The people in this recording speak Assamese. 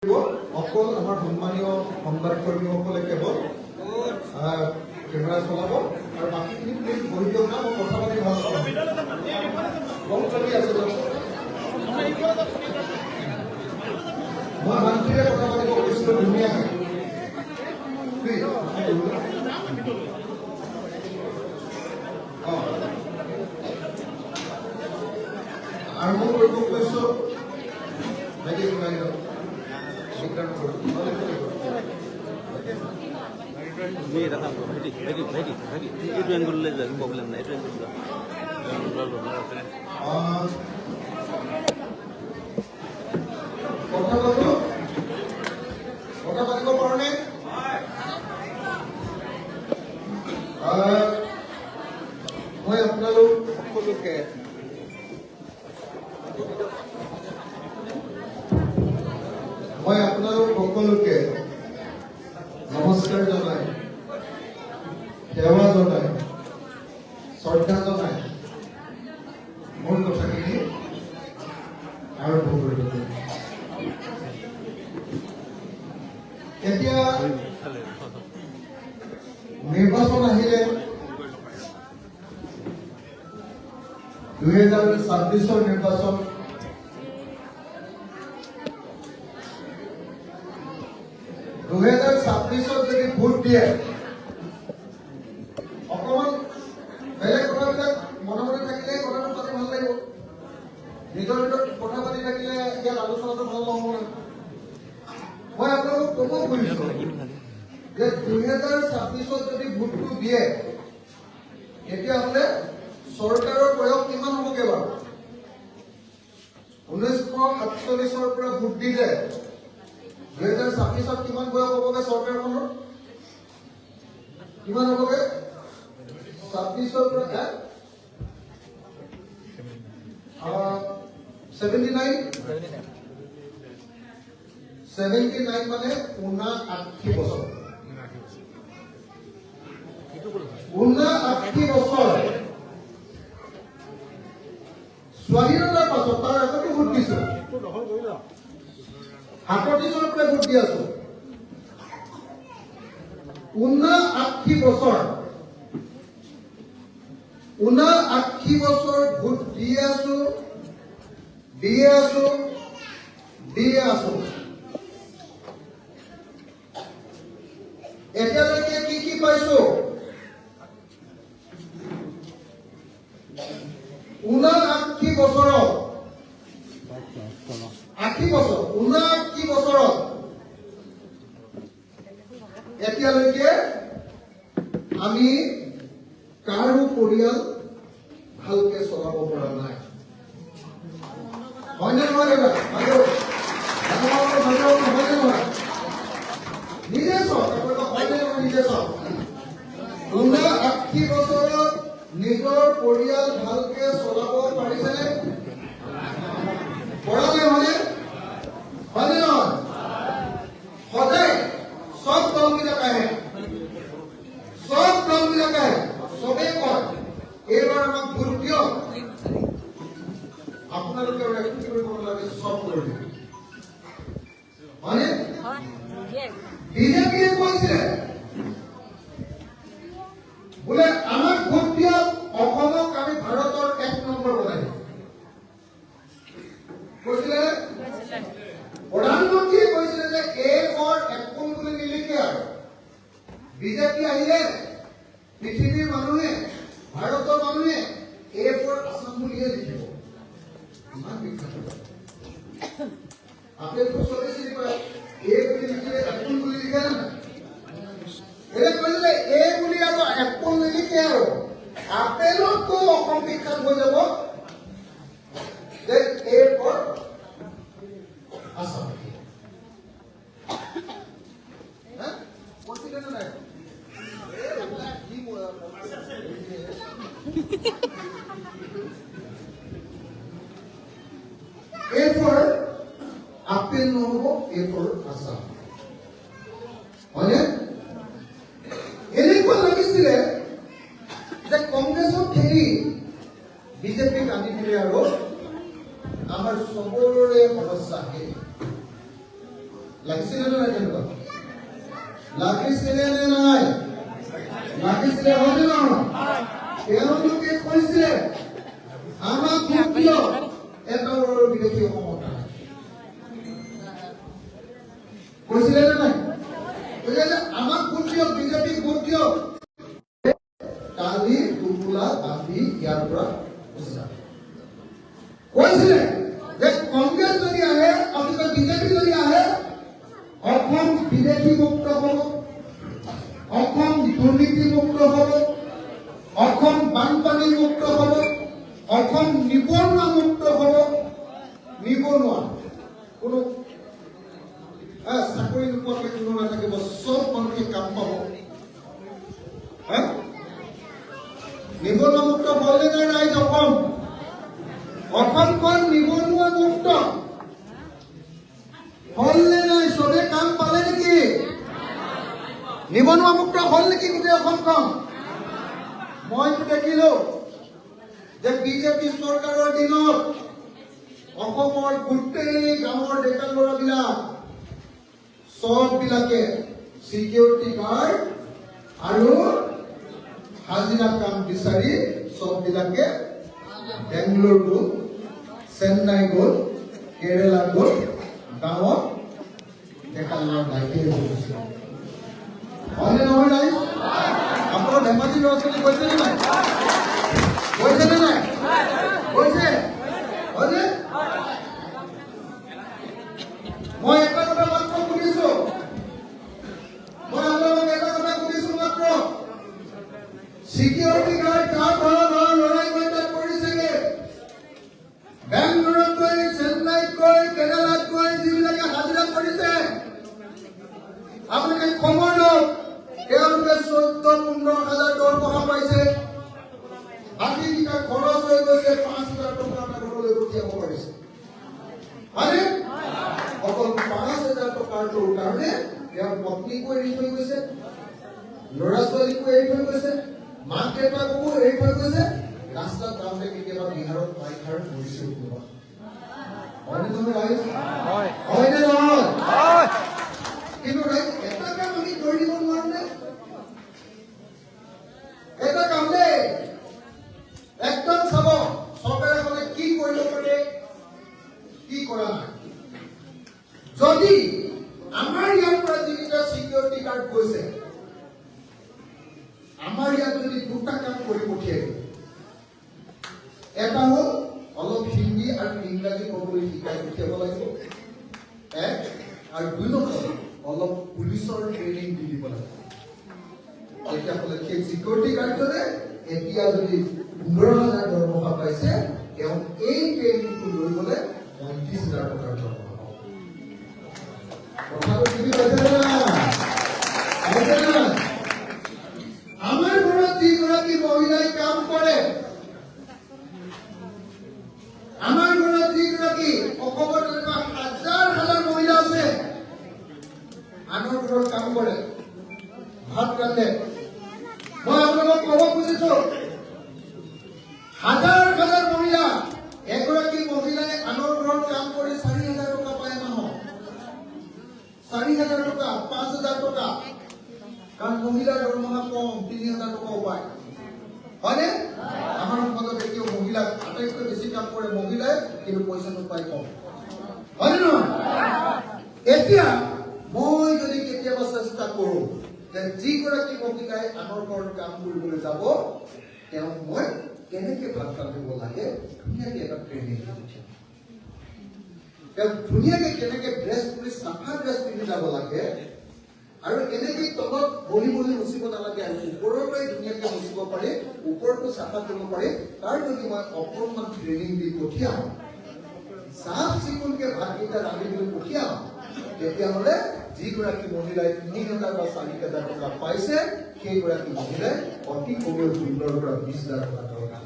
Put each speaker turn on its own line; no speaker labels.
অকল আমাৰ সন্মানীয় সংবাদকৰ্মীসকলে কেৱল কেমেৰা চলাব আৰু বাকীখিনি প্লিজ বহি দিয়ক না, মই কথা পাতি ভাল নাপাওঁ। চলি আছে মই শান্তিৰে কথা পাতিব কৈছিলো ধুনীয়াকৈ। আৰম্ভ কৰিব কৈছো
प्रॉब्लम नहीं
কথা পাতিব পাৰোনে? মই আপোনালোক সকলোকে নমস্কাৰ জনাই, সেৱা জনাই, শ্ৰদ্ধা জনাই মোৰ কথাখিনি আৰম্ভ কৰিব। এতিয়া নিৰ্বাচন আহিলে 2026 নিৰ্বাচন যদি ভোট দিয়ে অকমান বেলেগ কথাবিলাক মনে মনে থাকিলে কথাটো পাতি ভাল লাগিব, নিজৰ ভিতৰত কথা পাতি থাকিলে ইয়াত আলোচনাটো ভাল নহ'ব। মই আপোনালোকক ক'ব খুজিছো যে 2026 যদি ভোটটো দিয়ে তেতিয়াহ'লে চৰকাৰৰ বয়স কিমান হ'বগে বাৰু? 1947 পৰা ভোট দিলে 2026 কিমান বয়স হ'বগে চৰকাৰখনৰ? কিমান হ'বগে? 26 পৰা 79 মানে 79 বছৰ। 79 বছৰ স্বাধীনতাৰ পাছত তাৰ আগতে ভোট দিছো, 37 পৰা ভোট দি আছো। 79 বছৰ ভোট দি আছো। এতিয়ালৈকে কি পাইছো? 79 বছৰত 79 বছৰত এতিয়ালৈকে আমি কাৰো পৰিয়াল ভালকে চলাব পৰা নাই। হয়নে নহয়? নিজে চাওক, নিজে চাওক। 79 বছৰত নিজৰ পৰিয়াল ভালকে চলাব পাৰিছেনে? পৰা নাই। হয়নে নহয়? সদায় চব দলবিলাক আহে, চবেই কয় এইবাৰ আমাক ভোট দিয়ক। আপোনালোকে একো কৰিব নালাগে, চব কৰি দিব। হয়নে? বিজেপিয়ে কৈছিলে বোলে আমাক ভোট দিয়ক, অসমক আমি ভাৰতৰ 1 নম্বৰ বনাই দিম। কৈছিলে প্ৰধানমন্ত্ৰীয়ে কৈছিলে যে এ ফৰ এপল বুলি নিলিখে আৰু বিজেপি আহিলে পৃথিৱীৰ মানুহে, ভাৰতৰ মানুহে এ ফৰ আসাম বুলিহে লিখিব। ইমান বিখ্যাত আপেলটো চবে চিনি পায়, এ বুলি লিখিলে এপল বুলি লিখে না। এনে কৈছিলে এ বুলি আৰু এপল নিলিখে আৰু আপেলতকৈ অসম বিখ্যাত হৈ যাব যে A for Assam. A for apple নহ'ব, এ ফৰ আসাম। হয়নে? এনেকুৱা লাগিছিলে যে কংগ্ৰেছক খেলি বিজেপিক আনি দিলে আৰু আমাৰ চবৰে সমস্যা শেষ। লাগিছিলে নে নাই তেনেকুৱা? লাগিছিলে নে নাই? লাগিছিলে হয়নে নহয়? তেওঁলোকে কৈছে আমাক ভোট দিয়ক, এটা বিদেশী অসমত কৈছিলে নে নাই? কৈছে আমাক ভোট দিয়ক, বিজেপি ভোট দিয়ক, কালি টোপোলা বান্ধি ইয়াৰ পৰা গুচি যাম। কৈছিলে যে কংগ্ৰেছ যদি আহে, আপোনালোকে বিজেপি যদি আহে, অসম বিদেশী মুক্ত হ'ব, অসম দুৰ্নীতি মুক্ত হ'ব, অসম বানপানী মুক্ত হ'ব, অসম নিবনুৱা মুক্ত হ'ব। নিবনুৱা কোনো চাকৰি নোপোৱাকৈ কোনো নাথাকিব, চব মানুহে কাম পাব। নিবনুৱা মুক্ত হ'লে নে নাই? অসমখন নিবনুৱা মুক্ত হ'ল নে নাই? চবে কাম পালে নেকি? নিবনুৱা মুক্ত হ'ল নেকি গোটেই অসমখন? মইতো দেখিলো যে বিজেপি চৰকাৰৰ দিনত অসমৰ গোটেই গাঁৱৰ ডেকা ল'ৰাবিলাক সববিলাকে সিকিউৰিটি গাৰ্ড আৰু হাজিৰা কাম বিচাৰি সববিলাকে বেংগলোৰ গ'ল, চেন্নাই গ'ল, কেৰেলা গ'ল, গাঁৱত ডেকা ল'ৰা বাইকেৰে গৈছে। হয়নে নহয়? নাই আপোনাৰ ধেমাজি ল'ৰা ছোৱালী গৈছে নে নাই? গৈছে নে নাই? গৈছে হয়নে? মই এটা কথা মাত্ৰ শুনিছো, মই আপোনালোকক এটা কথা শুনিছো মাত্ৰ, সিকিউৰিটি গাৰ্ড কাৰ ঘৰৰ লৰাই গৈ তাত কৰিছেগে। বেংগলোৰত গৈ, চেন্নাইত গৈ, কেৰেলাত গৈ যিবিলাকে হাজিৰা কৰিছে, আপোনালোকে খবৰ লওক, তেওঁলোকে 14,000-15,000 দৰমহা পাইছে। বাকীকেইটা খৰচ হৈ গৈছে 5,000 টকা ঘৰলৈ পঠিয়াব পাৰিছে। হয়নে? অকল 5,000 টকাৰ কাৰণে তেওঁৰ পত্নীকো এৰি থৈ গৈছে, ল'ৰা ছোৱালীকো এৰি থৈ গৈছে, মাক দেউতাককো এৰি থৈ গৈছে। ৰাস্তাত যাওঁতে কেতিয়াবা বিহাৰত পাইখাৰ পৰিছে। হয়নে নহয়? হয়নে নহয়? কিন্তু এটা কাম আমি কৰি দিব নোৱাৰো নে? এটা কাম দেই, একদম চাব চৰকাৰখনে কি কৰিব পাৰে, কি কৰা নাই। যদি আমাৰ ইয়াৰ পৰা যিকেইটা সিকিউৰিটি গাৰ্ড গৈছে, আমাৰ ইয়াত যদি দুটা কাম কৰি পঠিয়াই দিয়ে, এটা হ'ল অলপ হিন্দী আৰু ইংৰাজী ক'বলৈ শিকাই পঠিয়াব লাগিব, এক, আৰু 2 নম্বৰ অলপ পুলিচৰ ট্ৰেইনিং দি দিব লাগিব। তেতিয়াহ'লে সেই সিকিউৰিটি গাৰ্ডজনে এতিয়া যদি 15,000 দৰমহা পাইছে, তেওঁ এই ট্ৰেইনিংটো লৈ গ'লে 35,000 টকাৰ দৰমহা পাব। কথাটো বুজি পাইছে নে নাই? আমাৰ ঘৰত যিগৰাকী মহিলাই কাম কৰে, আমাৰ ঘৰত যিগৰাকী, অসমত এনেকুৱা হাজাৰ মহিলা আছে, আনৰ ঘৰত কাম কৰে, ভাত ৰান্ধে। মই আপোনালোকক ক'ব খুজিছো, হাজাৰ মহিলা, এগৰাকী মহিলাই আনৰ ঘৰত কাম কৰি 4,000 টকা পায় মাহত। 4,000 টকা, 5,000 টকা, কাৰণ মহিলাৰ দৰমহা কম, 3,000 টকাও পায়। হয়নে? আমাৰ সমাজত এতিয়াও মহিলাক আটাইতকৈ বেছি কাম কৰে মহিলাই, কিন্তু পইচাটো পায় কম। হয়নে নহয়? এতিয়া মই যদি কেতিয়াবা চেষ্টা কৰো যে যিগৰাকী মহিলাই আনৰ ঘৰত কাম কৰিবলৈ যাব, তেওঁক মই কেনেকে ভাত ৰান্ধিব লাগে ধুনীয়াকে এটা ট্ৰেইনিং দিম। তেওঁ ধুনীয়াকে কেনেকে ড্ৰেছ কৰি, চাফা ড্ৰেছ পিন্ধি যাব লাগে, আৰু এনেকে তলত বহি মুচিব নালাগে, আৰু ওপৰৰ পৰাই ধুনীয়াকে মুচিব পাৰি, ওপৰটো চাফা কৰিব পাৰি, তাৰ যদি মই অকণমান ট্ৰেইনিং দি পঠিয়াওঁ, চাফ চিকুণকে ভাতকেইটা ৰান্ধিবলৈ পঠিয়াওঁ, তেতিয়াহ'লে যিগৰাকী মহিলাই 3,000 বা 4,000 টকা পাইছে, সেইগৰাকী মহিলাই অতি কমেও 15,000 পৰা 20,000 টকা